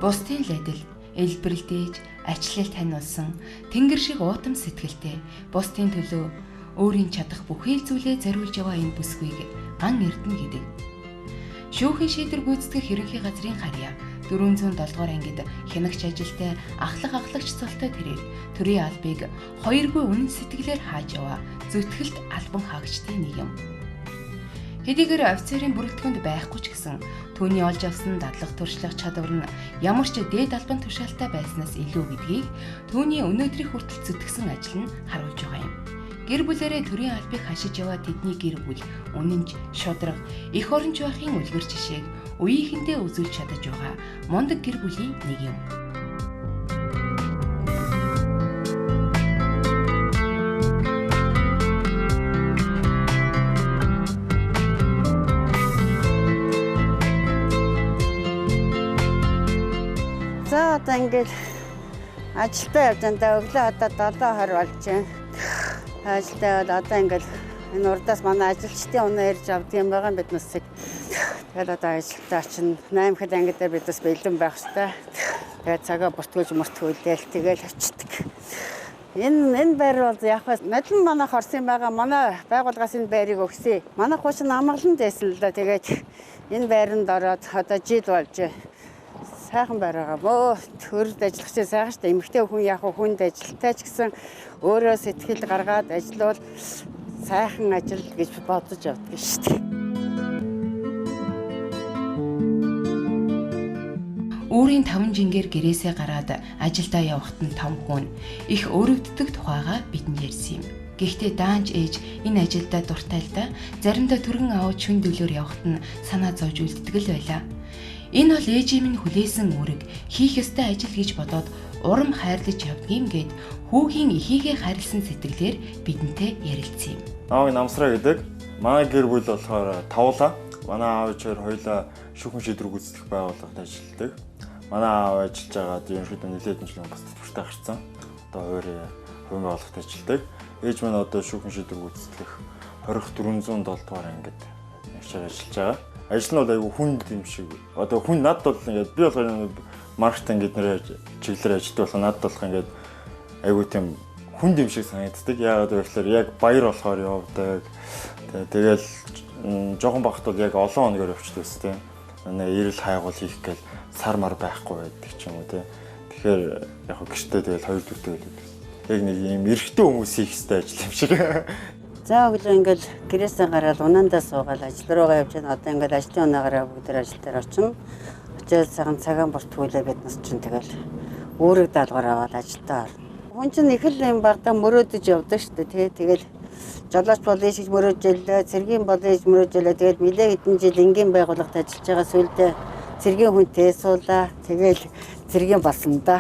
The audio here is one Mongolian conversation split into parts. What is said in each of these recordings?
Бусдын лайдал, элбэрэлдээж, ачлал таниулсан, тэнгэр шиг уутам сэтгэлтэй, бусдын төлөө өөрийн чадах бүхий л зүйлээ зориулж яваа энэ бүсгүйг ган эрдэнэ гэдэг. Шүүхийн шийдвэр гүйцэтгэх ерөнхий газрын харьяа 407 дугаар ангид хянагч ажилтай ахлагч цолтой тэрээр төрийн албыг хоёргүй үнэн сэтгэлээр хааж яваа зүтгэлт албан хаагчдын нэг юм. Хэдийгээр офицерын бүрэлдэхүүнд байхгүй ч гэсэн түүний олж авсан дадлага туршлага чадвар нь ямар ч дээд албан тушаалтай байснаас илүү гэдгийг түүний өнөөдрийн хүртэл зүтгэсэн ажил нь харуулж байгаа юм. Гэр бүлэрээ төрийн албыг хашиж яваа тэдний гэр бүл үнэнч, шударга, эх оронч байхын үлгэр жишээг үеийнхэндээ үзүүлж чадаж байгаа мундаг гэр бүлийн нэг юм. За одоо ингээд ажилдаа явж байгаа өглөө одоо 7:20 болж байна. Ажилдаа одоо ингээд энэ урдаас манай ажилчдын өнөө ирж авдаг юм байгаа бид нүсийг. Тэгээд одоо ажилдаа чинь 8-р анги дээр бид бас бэлэн байх хэрэгтэй. Тэгээд цагаа бүртгүүлж мөртгүүлээл тэгээд очдөг. Энэ байр бол яг мэдлэн манай хорсын байгаа манай байгууллагаас энэ байрыг өгсөн. Манай хуучин амгалан дэсэн л да. Тэгээд энэ байранд ороод одоо жил болж сайхан байгаа бөө төрөлд ажиллах чинь сайхан шүү дээ. Эмэгтэй хүн яг хүнд ажилтай ч гэсэн өөрөө сэтгэл гаргаад ажиллавал сайхан ажил гэж бодож явдаг шүү дээ. Өөрийн 5 жингээр гэрээсээ гараад ажилдаа явахад нь том хүн их өрөвддөг тухайга бидэнд ярьсан юм. Гэхдээ даанч ээж энэ ажилдаа дуртай л да. Заримдаа түргэн аваад шүн дөлөөр явахад нь санаа зовж үлддэг л байлаа. Энэ бол ээжийн минь хүлээсэн үүрэг хийх ёстой ажил гэж бодоод урам хайрлаж явдгийм гэд хүүгийн эхийгээ хайрлсан сэтгэлээр бидэнтэй ярилцсан юм. Аавын намсраа гэдэг манай гэр бүл болохоор тавлаа. Манай аав ээж хоёулаа шүүхэн шийдвэр гүйцэтгэх байгууллагад ажилладаг. Манай аав ажиллаж байгаад ерөнхийдөө нэлээдэн жил бас төвчтэй гарсан. Одоо хувийн байгууллагад ажилладаг. Ээж минь одоо шүүхэн шийдвэр гүйцэтгэх 2407 дугаар ангид ажиллаж байгаа. Ажил нь бол айгүй хүнд юм шиг. Одоо хүн над бол ингээд би болохоор маркетинг гэднэр чиглэлээр ажилладаг болохоор над болох ингээд айгүй тийм хүнд юм шиг санагддаг. Яагаад гэвэл яг баяр болохоор явдаг. Тэгэл жоохон багт бол яг олон хоногор явчихдаг үстэй. Манай эрэл хайгуул хийх гээл сар мар байхгүй байдаг ч юм уу тий. Тэгэхээр яг гэртээ тэгэл хоёр дүүтэй байдаг. Яг нэг юм эрэгтэй хүмүүс хийх хэвээр ажил юм шиг. За өглөө ингээл гэрээсээ гараад унаандаа суугаад ажил руугаа явж байна. Одоо ингээл ажлын унаагараа бүгд ажил дээр очино. Очоод цагаан цагаан бүртгүүлээ биднес чинь тэгэл өөрөг даалгаар аваад ажилдаа орно. Хүн чинь их л юм багтаа мөрөөдөж явдаг шүү дээ тий. Тэгэл жолооч болъё шиг мөрөөжлөө, цэргийн болъё гэж мөрөөжлөө. Тэгээд нэлээ хэдэн жил энгийн байгууллагад ажиллаж байгаа сүлдээ цэргийн хүнтэй суулаа. Тэгэл цэргийн болсон да.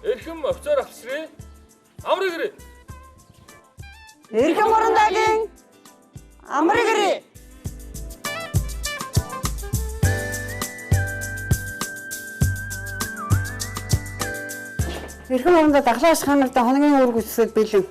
Эрхэм офицер авсрын амрыг ирээ. Эрхэм орондагийн амрыг ирээ. Эрхэм орондоо дахлааш ханагта хоногийн үүрэг үсгэд бэлэн.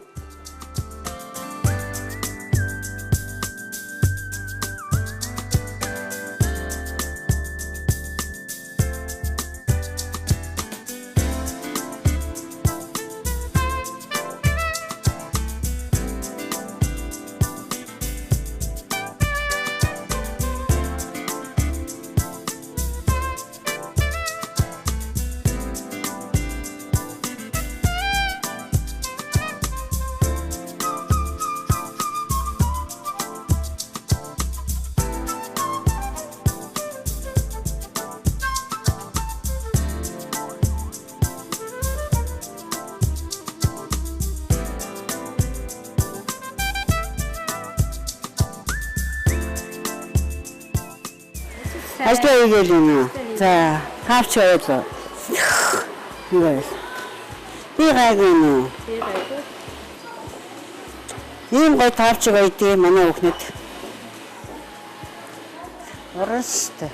Ажлаа хийгээл юм. За, хавч байлаа. Ингээл. Би гайгүй. Ийм гой тавч байдгийг манай хүүхнүүд. Оростой.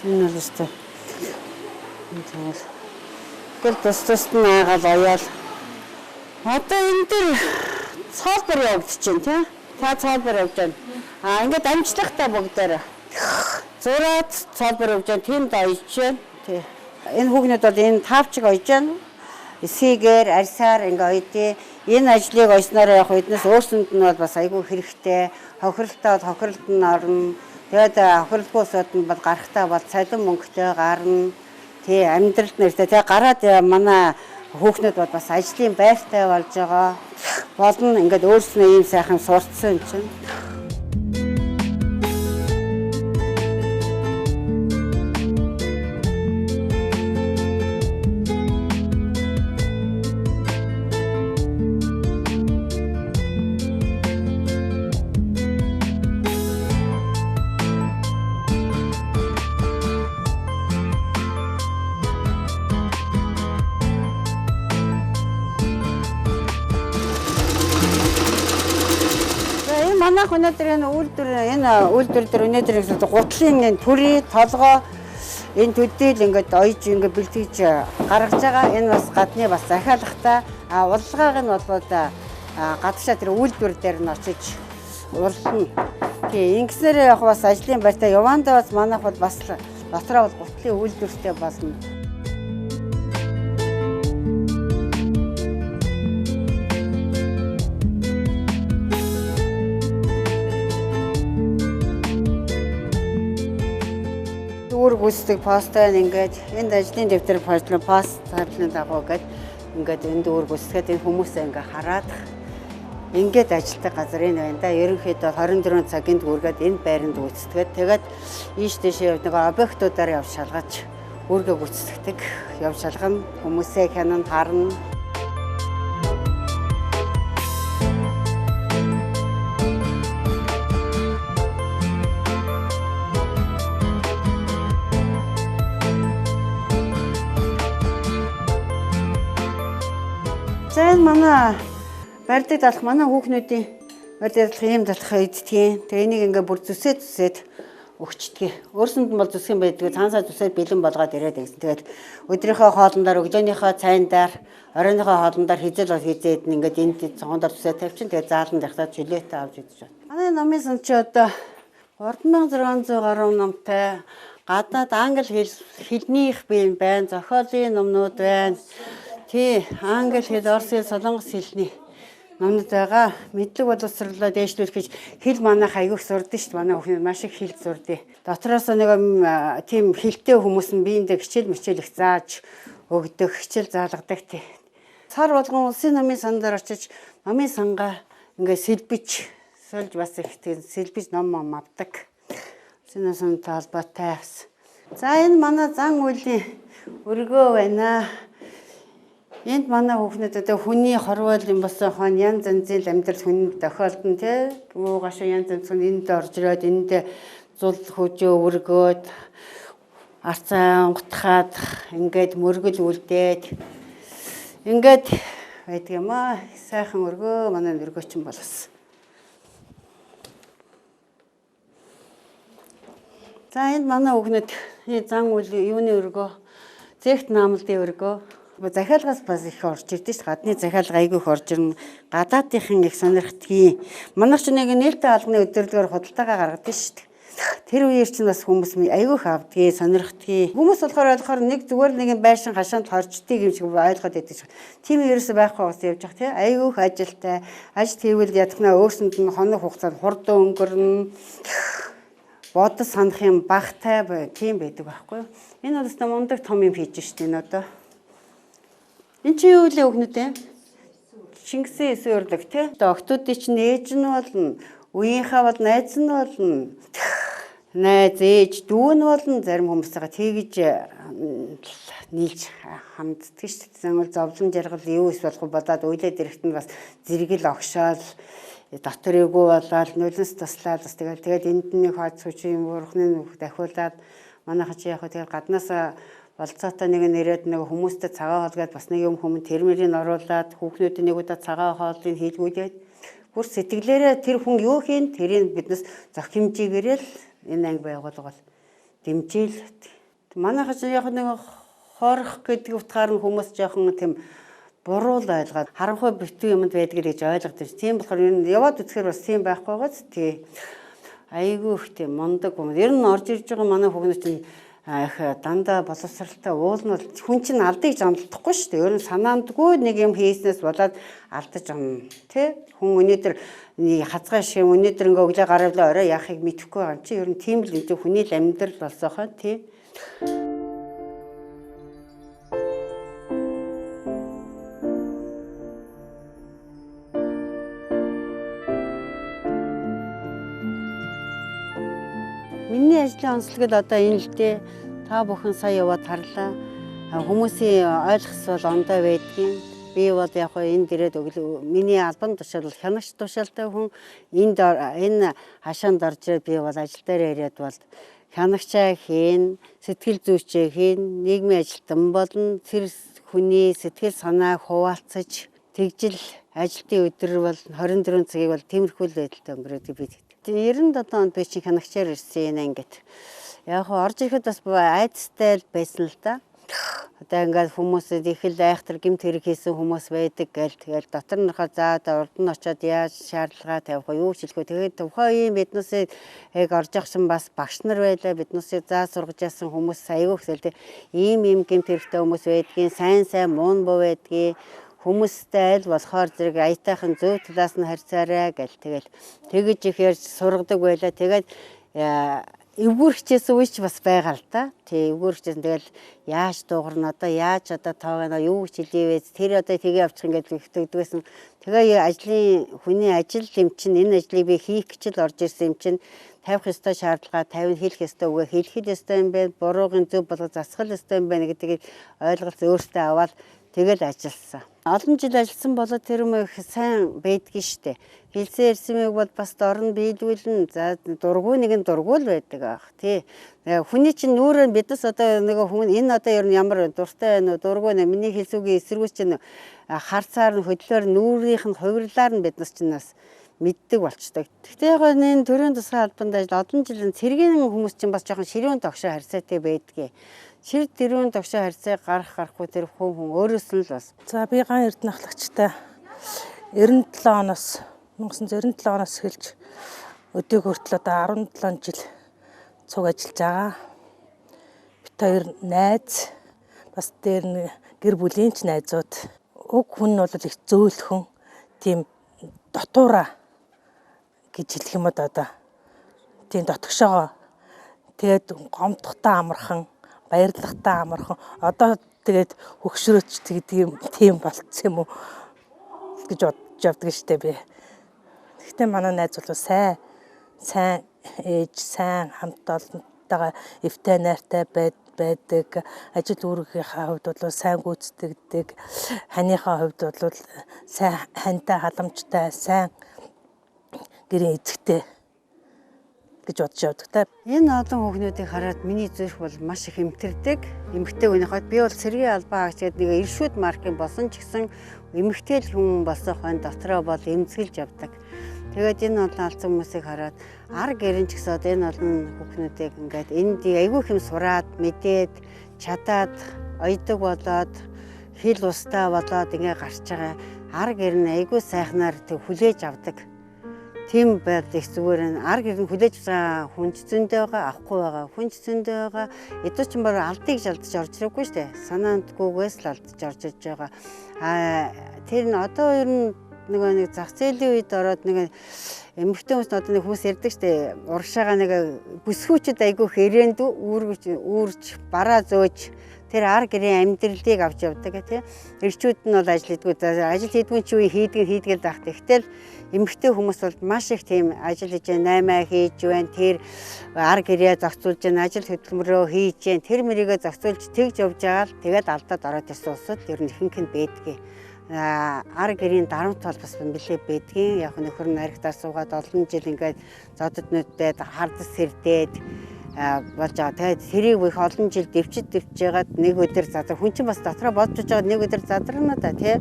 Энэ л гэл тус наагаад аяал. Одоо энэ дээр цаалбар явагдчихэв тийм. Та цаалбар явж байна. Ингээд амжлагтай бүгдээр. Зураад цаалбар явж байна. Тэнд ойж байна. Тий. Энэ хүүхнүүд бол энэ тавчиг ойж байна. Эсэгээр арьсаар ингээ ойдээ. Энэ ажлыг ойсноор явах үеднээс өөрсөнд нь бол бас айгүй хэрэгтэй. Хохирлтаа хохирлт нь орно. Тэгээд хохирлгүй сууд нь бол гарахтаа бол цалин мөнгөтэй гарна. Тий амьдралд нэртэй тий гараад манай хүүхнүүд бол бас ажлын байртай болж байгаа. Болно ингээд өөрснөө ийм сайхан сурцсан юм чинь. Манайх өнөөдөр энэ үйлдвэр дээр өнөөдөр гутлын энэ төрий толгой энэ төдийл ингээд ойж ингээд бэлтгэж гаргаж байгаа. Энэ бас гадны бас захиалгатай уралгааг нь бол гадагшаа тэр үйлдвэр дээр нь очиж уралдана. Тий ингэснээр яг бас ажлын байртаа явандаа бас манайх бол бас дотроо бол гутлын үйлдвэртэй болно. Гүйцэтгэх постоо ингээд энд ажлын дэвтэр пост тавьлын дагуу ингээд энд гүйцэтгэхэд энэ хүмүүсээ ингээд хараад ингээд ажилтдаг газар энэ байна да. Ерөнхийдөө 24 цагийн үргээд энэ байранд гүйцэтгээд тэгээд ийш тийшээ нэг объектуудаар явж шалгаж үргээ гүйцэтгэдэг. Явж шалгана хүмүүсээ хянана харна. Зэн манай барьдаг талах манай хүүхнүүдийн барьдаг талах ийм талах идтгийн. Тэгээ энийг ингээ бүр зүсээд өгчдөг. Өөрсөнд нь бол зүсгэн байдаг. Цаансаа зүсээд бэлэн болгоод ирээд гэсэн. Тэгээд өдрийнхөө хоолндоор өглөөнийхөө цайндаар оройныхоо хоолндоор хизэл бол хизээд ингээд энд цогондор зүсээд тавьчин. Тэгээд зааланд явахтаа чөлөөтэй авч идэж байна. Манай номын сан чи одоо 3600 гаруй номтой гадаад англи хэлнийх бий байна. Зохиолын номнууд байна. Тий, англи хэл, орос хэл, солонгос хэлний номнууд байгаа. Мэдлэг боловсруулаад дээшлүүлэх гэж хэл манайх аягүйх сурдаг шүү дээ. Манай хүүхнүүд маш их хэл сурдаг. Дотроос нэг тийм хэлтэй хүмүүс нь биендээ хичээл их зааж өгдөг, хичээл заалгадаг тий. Сар болгон улсын номын сан дээр очиж номын сангаа ингээ сэлбэж сольж бас их тийм сэлбэж ном авдаг. Улсын сантай холбоотой. За энэ манай зан үйлийн өргөө байна. Энд манай хүүхнүүд одоо хүний хорвол юм болсон хон янз янзын амьдрал хүн тохиолдсон тий. Гашаа янз янз хүн энд орж ирээд энд зул хөжөө өргөөд арцаа онготхаад ингээд мөргөл үлдээд ингээд байдаг юм аа. Сайхан өргөө манай өргөөчин болсон. За энд манай хүүхнүүд зан үйл юуны өргөө, зэгт наамлын өргөө. Захиалгаас бас их орж ирдэ ш. Гадны захиалга айгүйх орж ирнэ. Гадаадынхын их сонирхтгийн. Манайх ч нэг нээлттэй албаны өдөрлөгөөр худалдаагаа гаргадаг ш. Тэр үеэр чинь бас хүмүүс айгүйх авдгийг, сонирхтгийг. Хүмүүс болохоор нэг зүгээр нэг байшин хашаанд хорчдгийг юм шиг ойлгоод байдаг ш. Тийм ерөөсөй байхгүй бас явж байгаа тийм. Айгүйх ажилтай. Ажил хийвэл ядахнаа өөрсөнд нь хоног хугацаанд хурдан өнгөрнө. Бодос санах юм багтай тийм байдаг байхгүй. Энэ бол өстой мундаг том юм хийж штэ энэ одоо. Энд чи юу лээ өгнөдөө? Шингэсэн эсвэр өрлөг тий. Октоодын чинь ээж нь болно. Үеийнхээ бол найз нь болно. Найз ээж дүү нь болно. Зарим хүмүүстэйгээ тэгж нийлж ханддаг шүү дээ. Зовлон жаргал юу ис болох бодоод уйлаад ирэхэд нь бас зэрэгэл огшоол дотор эвгүй болоод нулимс туслаад бас тэгээд энд нэг хаац хүч юм бурхны нүх дахиулаад манайха чи яг тэгээд гаднаасаа болцоотой нэг нэрэд нэг хүмүүстэй цагаан хоол гээд бас нэг юм хүмүүс термэрийг оруулаад хүүхнүүдийн нэг удаа цагаан хоолыг хийлгүүлээд бүр сэтгэлээрээ тэр хүн юу хийн тэрийг биднес зөх хэмжээгээрээ л энэ анги байгуулга бол дэмжил. Манайха чи яг нэг хорох гэдэг утгаар нь хүмүүс жоохон тийм буруу л ойлгоод харанхуй битүү юмд байдаг гэж ойлгодог. Тийм болохоор энэ яваад үзэхээр бас тийм байхгүй гоц. Тий. Айгүй их тийм мондог хүмүүс. Ер нь орж ирж байгаа манай хүүхнүүд чинь их дандаа боловсралтай уулнал хүн чинь алдыг амлахгүй шүү дээ. Ер нь санаандгүй нэг юм хийснээс болоод алдаж ам тий. Хүн өнөөдөр хазгай шиг өнөөдөр ингээ өглөө гаравлаа орой яахыг мэдэхгүй байгаа юм чи ер нь тийм л энэ хүний л амьдрал болсоохоо тий. Миний ажлын онцлог л одоо энэ л дээ. Та бүхэн сая яваад харлаа. Хүмүүсийн ойлгос бол ондоо байдгийн. Би бол яг энэ дээрээ өглөө миний албан тушаал хянагч тушаалтай хүн энэ хашаанд орж ирээд би бол ажил дээр ирээд бол хянагчаа хийн, сэтгэл зүйчээ хийн, нийгмийн ажилтан болон тэр хүний сэтгэл санааг хуваалцаж тэгжил ажилтны өдөр бол 24 цагийг бол тиймэрхүү л байдалтай өнгөрөөдөг би. 97 онд би чинь хянагчаар ирсэн энэ ангид. Яг орж ирэхэд бас айдастай л байсан л да. Одоо ингээд хүмүүсэд их л айхтар гэмт хэрэг хийсэн хүмүүс байдаг гээл тэгэл дотор нөхөө заад урд нь очиод яаж шаардлага тавих вэ юу хэлэх вэ тэгээд тухайн үеийн биднээсээ яг орж явсан бас багш нар байлаа биднээсээ заа сургаж яасан хүмүүс аягүй хэсэлтэй ийм гэмт хэрэгтэй хүмүүс байдгийн сайн муун боо байдгийн хүмүүстэй аль болохоор зэрэг аятайхан зөв талаас нь харьцаарай гэл тэгэл тэгэж их ярьж сургадаг байлаа тэгээд эвгүрхчээс үеч бас байгаа л да. Тий эвгүрхчээс тэгэл яаж дуугарна одоо яаж одоо тоогоно юу гэж хэлээ вэ? Тэр одоо тгээ авчих ингээд өгдөгдгөөсөн. Тэгээ ажлын хүний ажил юм чинь энэ ажлыг би хийх гэж л орж ирсэн юм чинь тавих ёстой шаардлага, тавих хэлэх ёстой үгээ хэлэх ёстой юм байна. Буруугийн зөв болгож засгал ёстой юм байна гэдгийг ойлголт өөртөө аваад тэгэл ажилласан. Олон жил ажилласан болоод тэр юм их сайн байдгийн штэ. Хэлсэн ярьсмыг бол бас дорн биелүүлнэ. За дургуй нэгэн дургуул байдаг аах тий. Хүний чинь нүүрээ биднес одоо нэг хүн энэ одоо ер нь ямар дуртай байна уу дургуй нэ миний хэлсүүгийн эсэргүүц чинь харцаар нь хөдлөөр нүүрийнх нь хувирлаар нь биднес чинь бас мэддэг болчтой. Гэхдээ яг энэ төрийн тусгай албанд ажил олон жилийн цэргийн хүмүүс чинь бас жоохон ширүүн тогшоо харьцаатай байдгийг. Шир тэрүүн тогшоо харьцааг гарахгүй тэр хүн өөрөөс нь л бас. За би Ган Эрдэнэ ахлагчтай 1997 оноос эхэлж өдөөг хүртэл одоо 17 жил цуг ажиллаж байгаа. Бид хоёр найз бас дээр нэг гэр бүлийн ч найзууд. Уг хүн нь бол их зөөлхөн тийм дотуураа гэж хэлэх юм одоо тийм дотгошоогоо тэгээд гомдохтой амархан баярлахтай амархан одоо тэгээд хөгшрөөч тийм болцсон юм уу гэж бодож явдаг штеп би. Гэхдээ манай найз бол сайн ээж сайн хамт олонтойгоо эвтэй найртай байдаг ажил үүргийнхаа хувьд бол сайн гүйцэтгэдэг ханыхаа хувьд бол сайн хантай халамжтай сайн гэрийн эзэгтэй гэж бодож явдаг та. Энэ олон хүүхнүүдийг хараад миний зүрх бол маш их эмтэрдэг. Эмэгтэй хүнийхээ би бол цэргийн албан хаагч гэдэг нэг иршүүд маркын болсон ч гэсэн эмэгтэй л хүн болсон хойно дотроо бол эмзэглэж явдаг. Тэгээд энэ олон алдсан хүмүүсийг хараад ар гэрэн ч гэсэн энэ олон хүүхнүүдийг ингээд энд айгүй хэм сураад мэдээд чадаад ойдог болоод хил устаа болоод ингээд гарч байгаа ар гэрэн айгүй сайхнаар тэг хүлээж авдаг. Тийм байл их зүгээр ар гэрэн хүлээж байгаа хүнч зөндөө байгаа авахгүй байгаа хүнч зөндөө байгаа эдгээр ч юм бол алдыг жалдаж орж ирээгүй шүү дээ. Санаандгүйгээс л алдаж орж иж байгаа. Тэр нь одоо ер нь нэг зах зээлийн үед ороод нэг эмэгтэй хүмүүс одоо нэг хүмүүс ярьдаг штэ урагшаага нэг бүсгүүчд айгүй хэрээнд үүрж бараа зөөж тэр ар гэрийн амьдралыг авч явдаг тий. Ирчүүд нь бол ажил хийдгүү ажил хийдгүү чи үе хийдгээл байх. Тэгтэл эмэгтэй хүмүүс бол маш их тийм ажил хийж наймаа хийж байна. Тэр ар гэрээ зохицуулж байна. Ажил хөдөлмөрөө хийж байна. Тэр мөрийгөө зохицуулж тэгж явж байгаа л тэгээд алдаад ороод ирсэн улсууд ер нь ихэнх нь байдгийг. ар гэрийн дарамт бол бас нэлээд байдгийн. Яг нөхөр нь архитаар суугаад олон жил ингээд зодод нүддээд хардас сэрдээд болж байгаа. Тэгээд тэрийг их олон жил дэвчж ягаад нэг өдөр задар хүн чинь бас дотроо бодож байгаа нэг өдөр задарна да тий.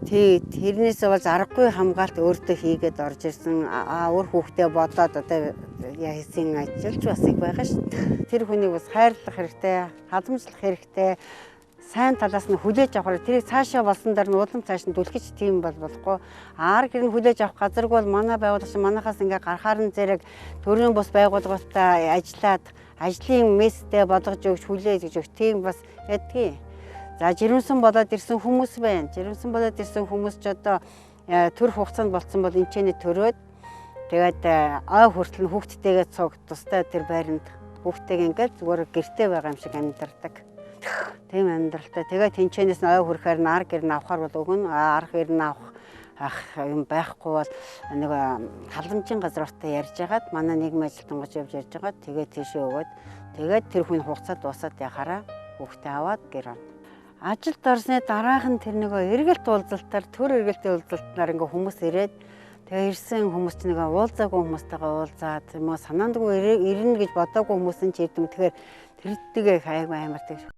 Тэрнээсээ бол аргагүй хамгаалт өөртөө хийгээд орж ирсэн. Өөр хүүхдээ бодоод одоо яасан ажиллаж бас их байгаа шүү. Тэр хүнийг бас хайрлах хэрэгтэй, халамжлах хэрэгтэй. Сайн талаас нь хүлээж авах. Тэрийг цаашаа болсон даар нь улам цааш нь түлхэж тийм бол болохгүй. Ар гэр нь хүлээж авах газарг бол манай байгууллагч манахаас ингээ гарахаар нь зэрэг төрийн бус байгууллагатай ажиллаад ажлын местэй болгож өгч хүлээж өгч тийм бас ядгийг. За жирэмсэн болоод ирсэн хүмүүс байна. Жирэмсэн болоод ирсэн хүмүүс ч одоо төр хугацаанд болцсон бол энэчний төрөөд тэгээд ой хүртэл нь хүүхдтэйгээ цуг тустай тэр байранд хүүхдтэйг ингээд зүгээр гэртээ байгаа юм шиг амьдардаг. Тийм амьдралтай. Тэгээд тэнчэнээс нь ой хүрэхээр нар гэр нь авахар бол өгнө. Арах гэр нь авах юм байхгүй бол нэг халамжийн газруудтай ярьж хагаад манай нийгмийн ажилтнууд явж ярьж хагаад тэгээд тийшээ өгөөд тэгээд тэр хүн хугацаа дуусаад яхаараа хүүхдээ аваад гэр орно. Ажилд орсны дараах нь тэр нэг эргэлт уулзалтаар төр эргэлтийн уулзалтаар ингээ хүмүүс ирээд тэгээ ирсэн хүмүүс ч нэг уулзаагүй хүмүүстэйгээ уулзаад юм уу санаандгүй ирнэ гэж бодоогүй хүмүүс нь ч ирдэм. Тэгэхээр тэр дэгээ хайг аймардаг.